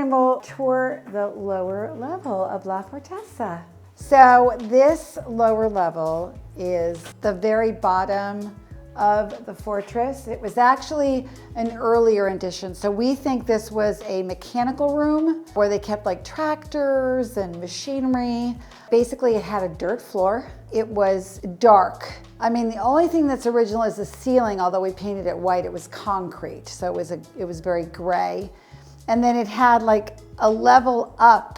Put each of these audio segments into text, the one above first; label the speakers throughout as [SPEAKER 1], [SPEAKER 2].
[SPEAKER 1] then we'll tour the lower level of La Fortezza. So this lower level is the very bottom of the fortress. It was actually an earlier addition. So we think this was a mechanical room where they kept like tractors and machinery. Basically it had a dirt floor. It was dark. I mean, the only thing that's original is the ceiling, although we painted it white, it was concrete. So it was very gray. And then it had like a level up.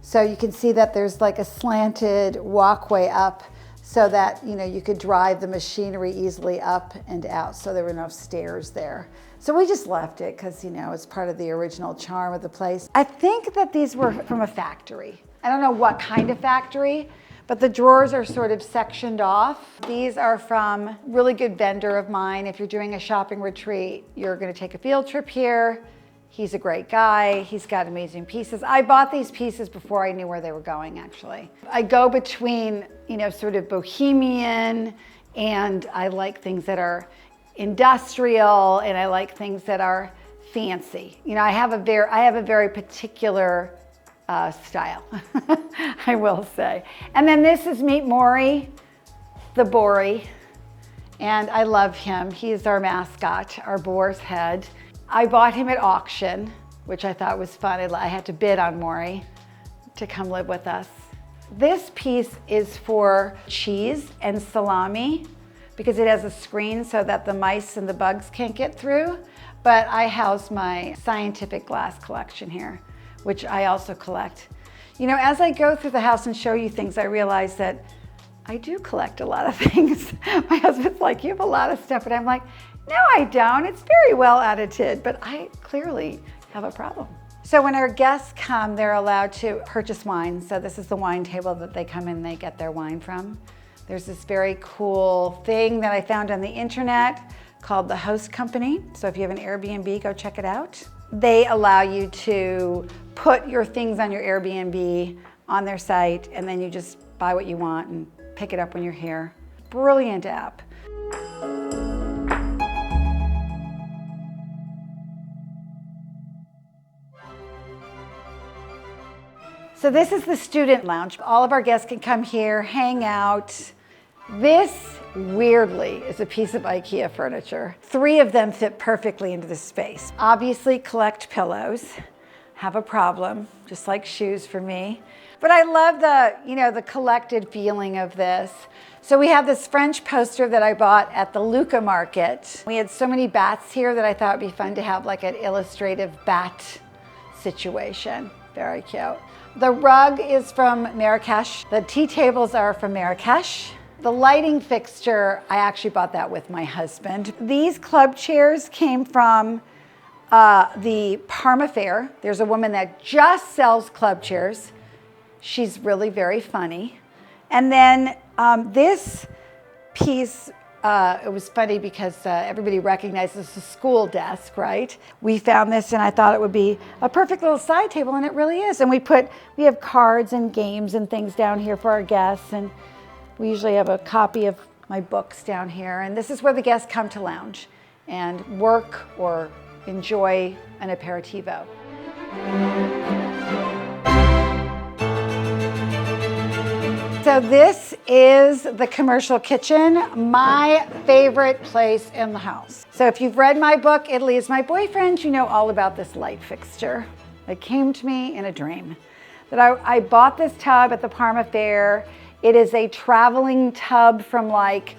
[SPEAKER 1] So you can see that there's like a slanted walkway up so that, you know, you could drive the machinery easily up and out. So there were no stairs there. So we just left it because, you know, it's part of the original charm of the place. I think that these were from a factory. I don't know what kind of factory, but the drawers are sort of sectioned off. These are from a really good vendor of mine. If you're doing a shopping retreat, you're gonna take a field trip here. He's a great guy. He's got amazing pieces. I bought these pieces before I knew where they were going, actually. I go between, you know, sort of bohemian, and I like things that are industrial, and I like things that are fancy. You know, I have a very particular style, I will say. And then this is Meet Maury, the Bory, and I love him. He's our mascot, our boar's head. I bought him at auction, which I thought was fun. I had to bid on Maury to come live with us. This piece is for cheese and salami because it has a screen so that the mice and the bugs can't get through. But I house my scientific glass collection here, which I also collect. You know, as I go through the house and show you things, I realize that I do collect a lot of things. My husband's like, you have a lot of stuff. And I'm like, no, I don't. It's very well edited, but I clearly have a problem. So when our guests come, they're allowed to purchase wine. So this is the wine table that they come in and they get their wine from. There's this very cool thing that I found on the internet called the Host Company. So if you have an Airbnb, go check it out. They allow you to put your things on your Airbnb on their site, and then you just buy what you want and pick it up when you're here. Brilliant app. So this is the student lounge. All of our guests can come here, hang out. This, weirdly, is a piece of IKEA furniture. 3 of them fit perfectly into this space. Obviously, collect pillows. Have a problem, just like shoes for me. But I love the, you know, the collected feeling of this. So we have this French poster that I bought at the Lucca market. We had so many bats here that I thought it'd be fun to have like an illustrative bat situation. Very cute. The rug is from Marrakesh. The tea tables are from Marrakesh. The lighting fixture, I actually bought that with my husband. These club chairs came from the Parma Fair. There's a woman that just sells club chairs. She's really very funny. And then this piece, it was funny because everybody recognizes the school desk, right? We found this and I thought it would be a perfect little side table, and it really is. And we have cards and games and things down here for our guests, and we usually have a copy of my books down here. And this is where the guests come to lounge and work or enjoy an aperitivo. So this is the commercial kitchen, my favorite place in the house. So if you've read my book, Italy is My Boyfriend, you know all about this light fixture. It came to me in a dream. That I bought this tub at the Parma Fair. It is a traveling tub from like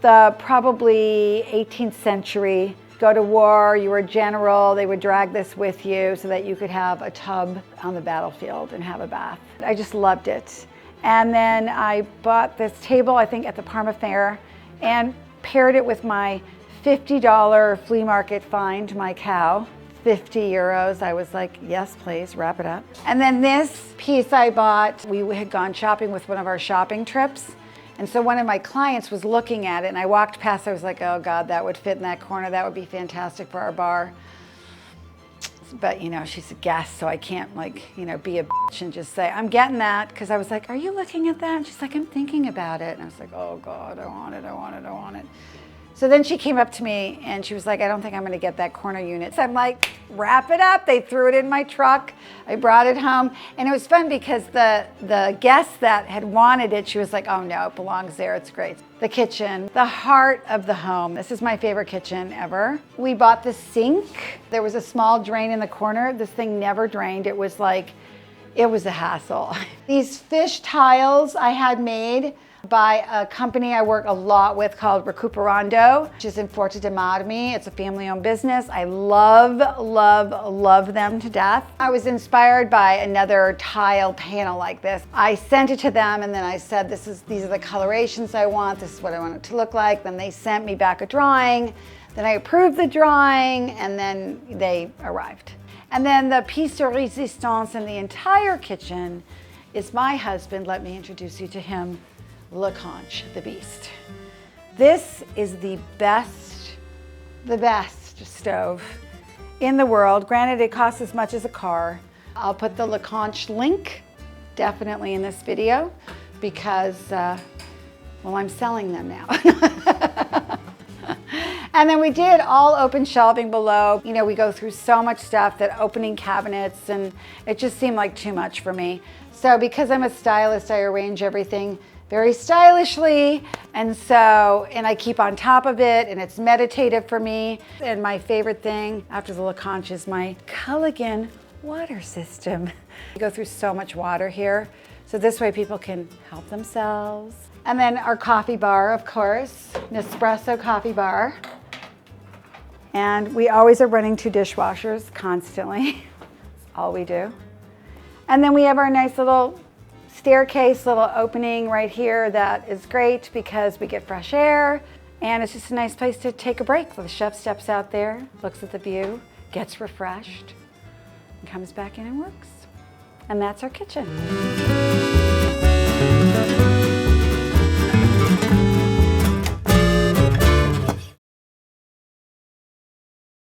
[SPEAKER 1] the probably 18th century. Go to war, you were a general, they would drag this with you so that you could have a tub on the battlefield and have a bath. I just loved it. And then I bought this table, I think at the Parma Fair, and paired it with my $50 flea market find, my cow. 50 euros. I was like, yes, please, wrap it up. And then this piece I bought, we had gone shopping with one of our shopping trips. And so one of my clients was looking at it, and I walked past, I was like, oh God, that would fit in that corner. That would be fantastic for our bar. But you know, she's a guest, so I can't like, you know, be a bitch and just say, I'm getting that. Because I was like, are you looking at that? And she's like, I'm thinking about it. And I was like, oh God, I want it, I want it, I want it. So then she came up to me and she was like, I don't think I'm gonna get that corner unit. So I'm like, wrap it up. They threw it in my truck. I brought it home. And it was fun because the guest that had wanted it, she was like, oh no, it belongs there, it's great. The kitchen, the heart of the home. This is my favorite kitchen ever. We bought the sink. There was a small drain in the corner. This thing never drained. It was like, it was a hassle. These fish tiles I had made by a company I work a lot with called Recuperando, which is in Fortezza. It's a family-owned business. I love, love, love them to death. I was inspired by another tile panel like this. I sent it to them and then I said, these are the colorations I want, this is what I want it to look like. Then they sent me back a drawing. Then I approved the drawing and then they arrived. And then the piece de resistance in the entire kitchen is my husband. Let me introduce you to him. Le Conche, the beast. This is the best stove in the world. Granted, it costs as much as a car. I'll put the Le Conche link definitely in this video because, well, I'm selling them now. And then we did all open shelving below. You know, we go through so much stuff that opening cabinets, and it just seemed like too much for me. So because I'm a stylist, I arrange everything very stylishly, and I keep on top of it, and it's meditative for me. And my favorite thing after the Le Conche is my Culligan water system. We go through so much water here, so this way people can help themselves. And then our coffee bar, of course, Nespresso coffee bar. And we always are running 2 dishwashers constantly. That's all we do. And then we have our nice little staircase, little opening right here that is great because we get fresh air and it's just a nice place to take a break. The chef steps out there, looks at the view, gets refreshed, and comes back in and works. And that's our kitchen.